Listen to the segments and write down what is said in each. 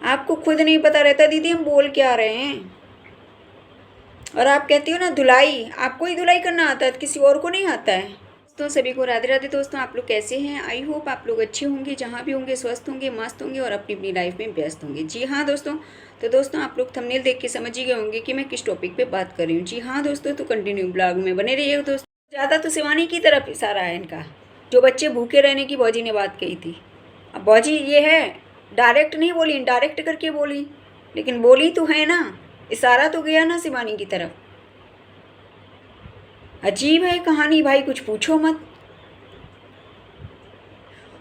आपको खुद नहीं पता रहता दीदी हम बोल क्या रहे हैं। और आप कहती हो ना धुलाई, आपको ही धुलाई करना आता है, किसी और को नहीं आता है। दोस्तों सभी को राधे राधे। दोस्तों आप लोग कैसे हैं? आई होप आप लोग अच्छे होंगे, जहाँ भी होंगे स्वस्थ होंगे, मस्त होंगे और अपनी अपनी लाइफ में व्यस्त होंगे। जी हाँ दोस्तों, तो दोस्तों आप लोग थंबनेल देख के समझ ही गए होंगे कि मैं किस टॉपिक पे बात कर रही हूँ। जी हाँ दोस्तों, तो कंटिन्यू ब्लॉग में बने रहिए दोस्तों। ज़्यादा तो शिवानी की तरफ इशारा है इनका, जो बच्चे भूखे रहने की बौजी ने बात कही थी। अब बौजी ये है, डायरेक्ट नहीं बोली, इनडायरेक्ट करके बोली, लेकिन बोली तो है ना, इशारा तो गया ना शिवानी की तरफ। अजीब है कहानी भाई, कुछ पूछो मत।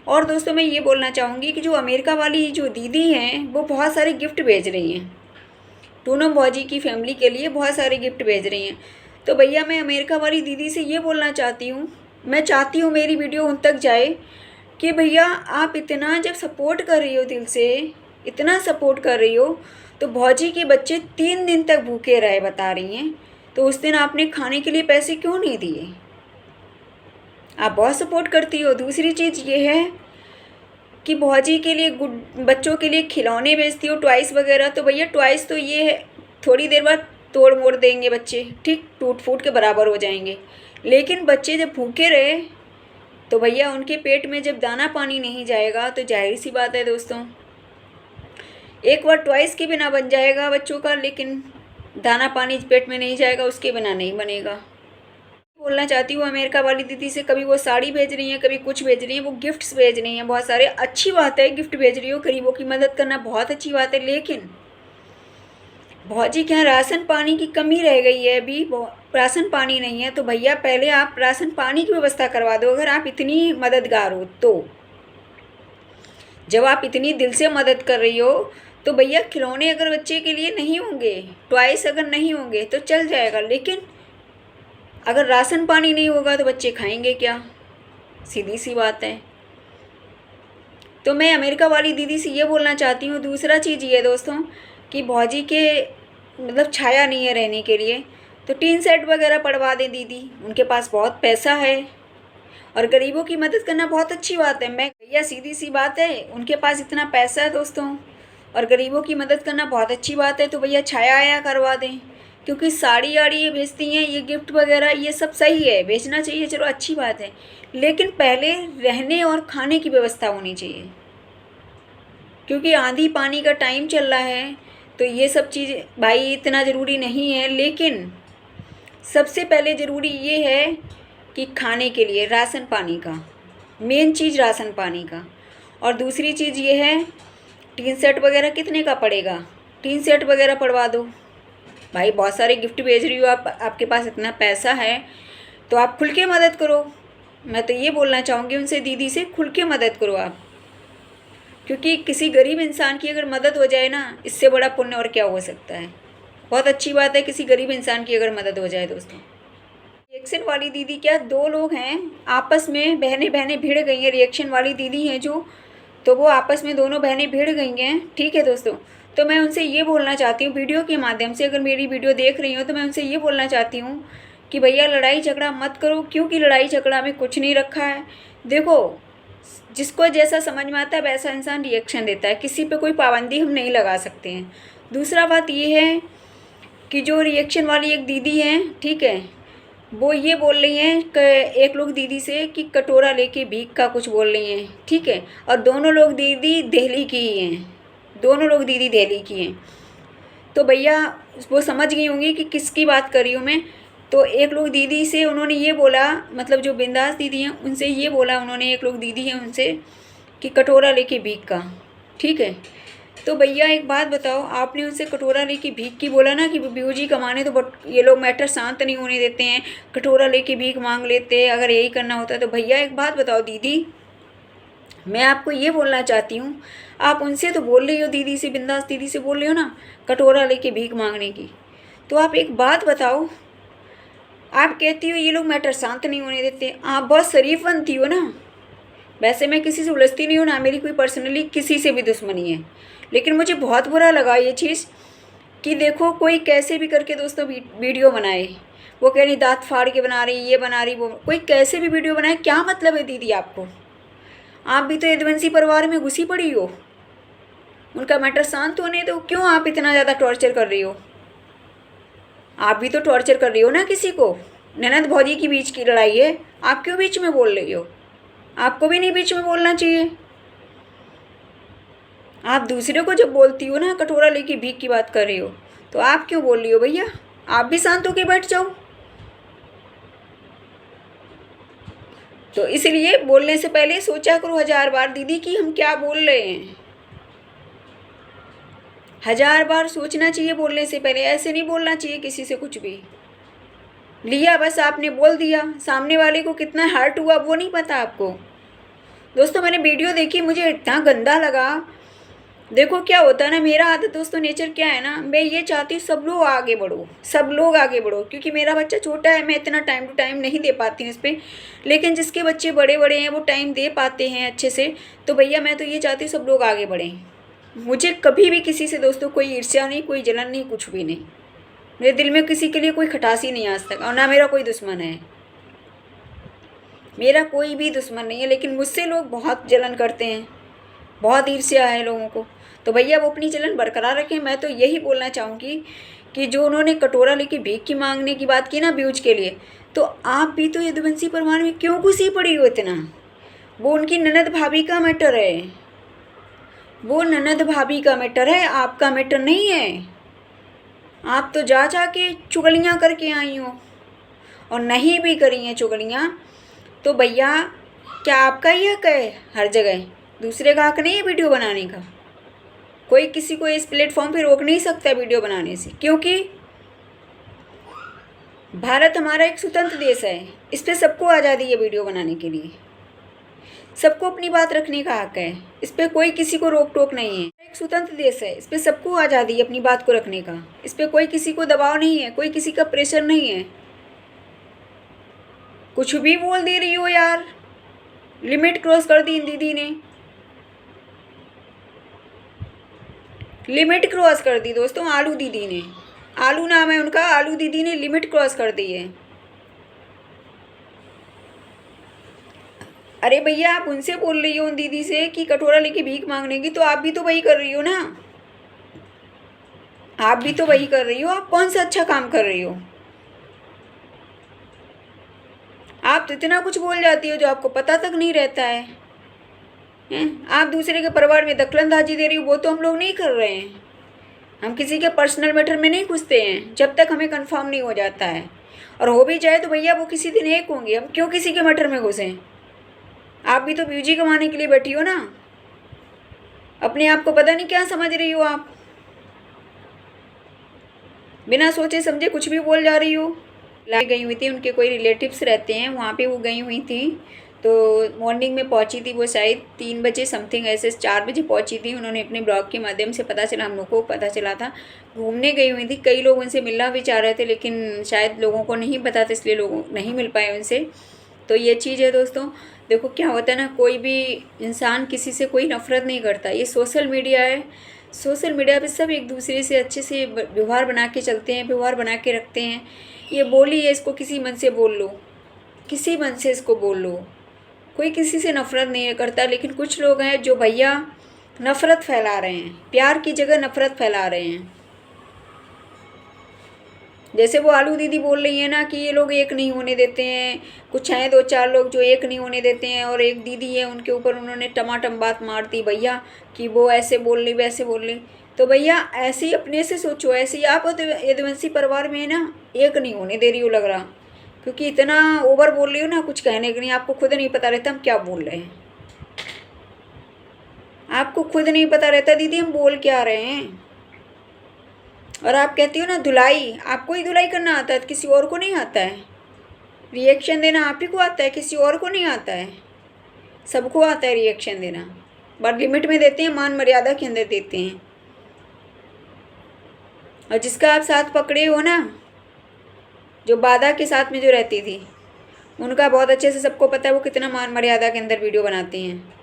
और दोस्तों मैं ये बोलना चाहूँगी कि जो अमेरिका वाली जो दीदी हैं वो बहुत सारे गिफ्ट भेज रही हैं, पूनम भौजी की फैमिली के लिए बहुत सारे गिफ्ट भेज रही हैं। तो भैया मैं अमेरिका वाली दीदी से ये बोलना चाहती हूँ, मैं चाहती हूँ मेरी वीडियो उन तक जाए कि भैया आप इतना जब सपोर्ट कर रही हो, दिल से इतना सपोर्ट कर रही हो, तो भौजी के बच्चे 3 दिन तक भूखे रहे बता रही हैं, तो उस दिन आपने खाने के लिए पैसे क्यों नहीं दिए? आप बहुत सपोर्ट करती हो। दूसरी चीज़ ये है कि भौजी के लिए बच्चों के लिए खिलौने बेचती हो, टॉयस वगैरह। तो भैया टॉयस तो ये है थोड़ी देर बाद तोड़ मोड़ देंगे बच्चे, ठीक टूट फूट के बराबर हो जाएंगे। लेकिन बच्चे जब भूखे रहे तो भैया उनके पेट में जब दाना पानी नहीं जाएगा तो जाहिर सी बात है दोस्तों, एक बार टॉयस के बिना बन जाएगा बच्चों का, लेकिन दाना पानी पेट में नहीं जाएगा, उसके बिना नहीं बनेगा। बोलना चाहती हूँ अमेरिका वाली दीदी से, कभी वो साड़ी भेज रही हैं, कभी कुछ भेज रही हैं, वो गिफ्ट्स भेज रही हैं बहुत सारे। अच्छी बात है गिफ्ट भेज रही हो, गरीबों की मदद करना बहुत अच्छी बात है, लेकिन भौजी के यहाँ राशन पानी की कमी रह गई है, अभी राशन पानी नहीं है। तो भैया पहले आप राशन पानी की व्यवस्था करवा दो, अगर आप इतनी मददगार हो तो। जब आप इतनी दिल से मदद कर रही हो तो भैया खिलौने अगर बच्चे के लिए नहीं होंगे, टॉयस अगर नहीं होंगे तो चल जाएगा, लेकिन अगर राशन पानी नहीं होगा तो बच्चे खाएंगे क्या? सीधी सी बात है। तो मैं अमेरिका वाली दीदी से ये बोलना चाहती हूँ। दूसरा चीज़ ये है दोस्तों कि भौजी के मतलब छाया नहीं है रहने के लिए, तो टीन सेट वगैरह पड़वा दें दीदी, उनके पास बहुत पैसा है और गरीबों की मदद करना बहुत अच्छी बात है। मैं भैया सीधी सी बात है, उनके पास इतना पैसा है दोस्तों और गरीबों की मदद करना बहुत अच्छी बात है, तो भैया छाया आया करवा दें। क्योंकि साड़ी आड़ी ये भेजती हैं, ये गिफ्ट वगैरह ये सब सही है, भेजना चाहिए, चलो अच्छी बात है, लेकिन पहले रहने और खाने की व्यवस्था होनी चाहिए। क्योंकि आंधी पानी का टाइम चल रहा है, तो ये सब चीज़ भाई इतना ज़रूरी नहीं है, लेकिन सबसे पहले ज़रूरी ये है कि खाने के लिए राशन पानी का, मेन चीज़ राशन पानी का। और दूसरी चीज़ ये है, टीन सेट वगैरह कितने का पड़ेगा? टीन सेट वगैरह पड़वा दो भाई, बहुत सारे गिफ्ट भेज रही हो आप, आपके पास इतना पैसा है तो आप खुल के मदद करो। मैं तो ये बोलना चाहूँगी उनसे, दीदी से, खुल के मदद करो आप, क्योंकि किसी गरीब इंसान की अगर मदद हो जाए ना, इससे बड़ा पुण्य और क्या हो सकता है। बहुत अच्छी बात है किसी गरीब इंसान की अगर मदद हो जाए दोस्तों। रिएक्शन वाली दीदी क्या, 2 लोग हैं आपस में, बहनें बहनें भिड़ गई हैं, रिएक्शन वाली दीदी हैं जो, तो वो आपस में दोनों बहनें भिड़ गई हैं, ठीक है दोस्तों। तो मैं उनसे ये बोलना चाहती हूँ वीडियो के माध्यम से, अगर मेरी वीडियो देख रही हो तो मैं उनसे ये बोलना चाहती हूँ कि भैया लड़ाई झगड़ा मत करो, क्योंकि लड़ाई झगड़ा में कुछ नहीं रखा है। देखो जिसको जैसा समझ में आता है वैसा इंसान रिएक्शन देता है, किसी पे कोई पाबंदी हम नहीं लगा सकते हैं। दूसरा बात ये है कि जो रिएक्शन वाली एक दीदी हैं, ठीक है, वो ये बोल रही हैं कि एक लोग दीदी से कि कटोरा लेके भीख का कुछ बोल रही हैं, ठीक है, और दोनों लोग दीदी दिल्ली की ही हैं, दोनों लोग दीदी दिल्ली की हैं। तो भैया वो समझ गई होंगी कि किसकी बात कर रही हूँ मैं। तो एक लोग दीदी से उन्होंने ये बोला, मतलब जो बिंदास दीदी हैं उनसे ये बोला उन्होंने, एक लोग दीदी हैं उनसे कि कटोरा लेके भीख का, ठीक है। तो भैया एक बात बताओ, आपने उनसे कटोरा लेके भीख की बोला ना कि बीऊ जी कमाने, तो बट ये लोग मैटर शांत नहीं होने देते हैं, कटोरा लेके भीख मांग लेते हैं, अगर यही करना होता है। तो भैया एक बात बताओ दीदी, मैं आपको ये बोलना चाहती हूँ, आप उनसे तो बोल रही हो, दीदी से, बिंदास दीदी से बोल रही हो ना कटोरा लेके भीख मांगने की, तो आप एक बात बताओ, आप कहती हो ये लोग मैटर शांत नहीं होने देते, आप बहुत शरीफ बनती हो ना। वैसे मैं किसी से उलझती नहीं हूँ ना, मेरी कोई पर्सनली किसी से भी दुश्मनी है, लेकिन मुझे बहुत बुरा लगा ये चीज़ कि देखो कोई कैसे भी करके दोस्तों वीडियो बनाए, वो कह रही दांत फाड़ के बना रही, ये बना रही, वो कोई कैसे भी वीडियो बनाए, क्या मतलब है दीदी आपको? आप भी तो यदुवंशी परिवार में घुसी पड़ी हो, उनका मैटर शांत होने दो। क्यों आप इतना ज़्यादा टॉर्चर कर रही हो? आप भी तो टॉर्चर कर रही हो ना किसी को। ननद भौजी की बीच की लड़ाई है, आप क्यों बीच में बोल रही हो? आपको भी नहीं बीच में बोलना चाहिए। आप दूसरे को जब बोलती हो ना, कटोरा लेके भीख की बात कर रही हो, तो आप क्यों बोल रही हो भैया? आप भी शांत होके बैठ जाओ। तो इसलिए बोलने से पहले सोचा करो 1000 बार दीदी कि हम क्या बोल रहे हैं। 1000 बार सोचना चाहिए बोलने से पहले। ऐसे नहीं बोलना चाहिए किसी से कुछ भी। लिया बस आपने बोल दिया, सामने वाले को कितना हर्ट हुआ वो नहीं पता आपको। दोस्तों मैंने वीडियो देखी, मुझे इतना गंदा लगा। देखो क्या होता है ना, मेरा आदत दोस्तों नेचर क्या है ना, मैं ये चाहती हूँ सब लोग आगे बढ़ो, सब लोग आगे बढ़ो। क्योंकि मेरा बच्चा छोटा है, मैं इतना टाइम टू टाइम नहीं दे पाती हूँ इस पर। लेकिन जिसके बच्चे बड़े बड़े हैं वो टाइम दे पाते हैं अच्छे से। तो भैया मैं तो ये चाहती हूँ सब लोग आगे बढ़ें। मुझे कभी भी किसी से दोस्तों कोई ईर्ष्या नहीं, कोई जलन नहीं, कुछ भी नहीं। मेरे दिल में किसी के लिए कोई खटासी नहीं आज तक, और ना मेरा कोई दुश्मन है। मेरा कोई भी दुश्मन नहीं है, लेकिन मुझसे लोग बहुत जलन करते हैं, बहुत ईर्ष्या है लोगों को। तो भैया वो अपनी जलन बरकरार रखें। मैं तो यही बोलना चाहूँगी कि जो उन्होंने कटोरा लेके भीख की मांगने की बात की ना व्यूज के लिए, तो आप भी तो यदुवंशी परमार में क्यों घुसी पड़ी हो इतना? वो उनकी ननद भाभी का मैटर है, वो ननद भाभी का मैटर है, आपका मैटर नहीं है। आप तो जा जा के चुगलियाँ करके आई हो, और नहीं भी करी हैं चुगलियाँ तो भैया क्या आपका ही हक है हर जगह? दूसरे का हक नहीं है वीडियो बनाने का। कोई किसी को इस प्लेटफॉर्म पे रोक नहीं सकता वीडियो बनाने से, क्योंकि भारत हमारा एक स्वतंत्र देश है। इस पर सबको आज़ादी है वीडियो बनाने के लिए, सबको अपनी बात रखने का हक है। इस पर कोई किसी को रोक टोक नहीं है। एक स्वतंत्र देश है, इस पर सबको आज़ादी है अपनी बात को रखने का। इस पर कोई किसी को दबाव नहीं है, कोई किसी का प्रेशर नहीं है। कुछ भी बोल दे रही हो यार, लिमिट क्रॉस कर दी इन दीदी ने, लिमिट क्रॉस कर दी दोस्तों। आलू दीदी ने, आलू नाम है उनका, आलू दीदी ने लिमिट क्रॉस कर दी है। अरे भैया आप उनसे बोल रही हो उन दीदी से कि कटोरा लेके भीख मांगने की, तो आप भी तो वही कर रही हो ना, आप भी तो वही कर रही हो। आप कौन सा अच्छा काम कर रही हो? आप तो इतना कुछ बोल जाती हो जो आपको पता तक नहीं रहता है। आप दूसरे के परिवार में दखलंदाजी दे रही हो, वो तो हम लोग नहीं कर रहे हैं। हम किसी के पर्सनल मैटर में नहीं घुसते हैं जब तक हमें कंफर्म नहीं हो जाता है। और हो भी जाए तो भैया वो किसी दिन एक होंगे, हम क्यों किसी के मैटर में घुसें? आप भी तो ब्यूजी कमाने के लिए बैठी हो ना। अपने आप को पता नहीं क्या समझ रही हो आप, बिना सोचे समझे कुछ भी बोल जा रही हो। गई हुई थी, उनके कोई रिलेटिव्स रहते हैं वहाँ पे, वो गई हुई थी। तो मॉर्निंग में पहुँची थी वो, शायद 3 बजे समथिंग, ऐसे 4 बजे पहुँची थी। उन्होंने अपने ब्लॉग के माध्यम से पता चला, हम लोग को पता चला था। घूमने गई हुई थी, कई लोग उनसे मिलना भी चाह रहे थे, लेकिन शायद लोगों को नहीं पता था, इसलिए लोग नहीं मिल पाए उनसे। तो ये चीज़ है दोस्तों। देखो क्या होता है ना, कोई भी इंसान किसी से कोई नफ़रत नहीं करता। ये सोशल मीडिया है, सोशल मीडिया पे सब एक दूसरे से अच्छे से व्यवहार बना के चलते हैं, व्यवहार बना के रखते हैं। ये बोली है, इसको किसी मन से बोल लो, किसी मन से इसको बोल लो, कोई किसी से नफ़रत नहीं करता। लेकिन कुछ लोग हैं जो भैया नफ़रत फैला रहे हैं, प्यार की जगह नफ़रत फैला रहे हैं। जैसे वो आलू दीदी बोल रही है ना कि ये लोग एक नहीं होने देते हैं, कुछ हैं 2-4 लोग जो एक नहीं होने देते हैं, और एक दीदी है उनके ऊपर उन्होंने टमाटम बात मार दी भैया कि वो ऐसे बोल रही वैसे बोल रही। तो भैया ऐसे ही अपने से सोचो, ऐसे ही आप यदुवंशी परिवार में ना एक नहीं होने दे रही हो लग रहा, क्योंकि इतना ओवर बोल रही हो ना, कुछ कहने के नहीं। आपको खुद नहीं पता रहता हम क्या बोल रहे हैं, आपको खुद नहीं पता रहता दीदी हम बोल क्या रहे हैं। और आप कहती हो ना धुलाई, आपको ही धुलाई करना आता है, किसी और को नहीं आता है। रिएक्शन देना आप ही को आता है, किसी और को नहीं आता है। सबको आता है रिएक्शन देना, बट लिमिट में देते हैं, मान मर्यादा के अंदर देते हैं। और जिसका आप साथ पकड़े हो ना, जो बाधा के साथ में जो रहती थी, उनका बहुत अच्छे से सबको पता है वो कितना मान मर्यादा के अंदर वीडियो बनाती हैं।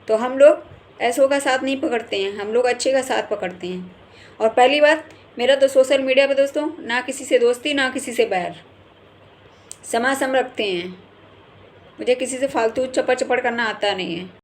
तो हम लोग ऐसों का साथ नहीं पकड़ते हैं, हम लोग अच्छे का साथ पकड़ते हैं। और पहली बात, मेरा तो सोशल मीडिया पे दोस्तों ना किसी से दोस्ती ना किसी से बैर, समासम रखते हैं। मुझे किसी से फालतू चपड़ चपड़ करना आता नहीं है।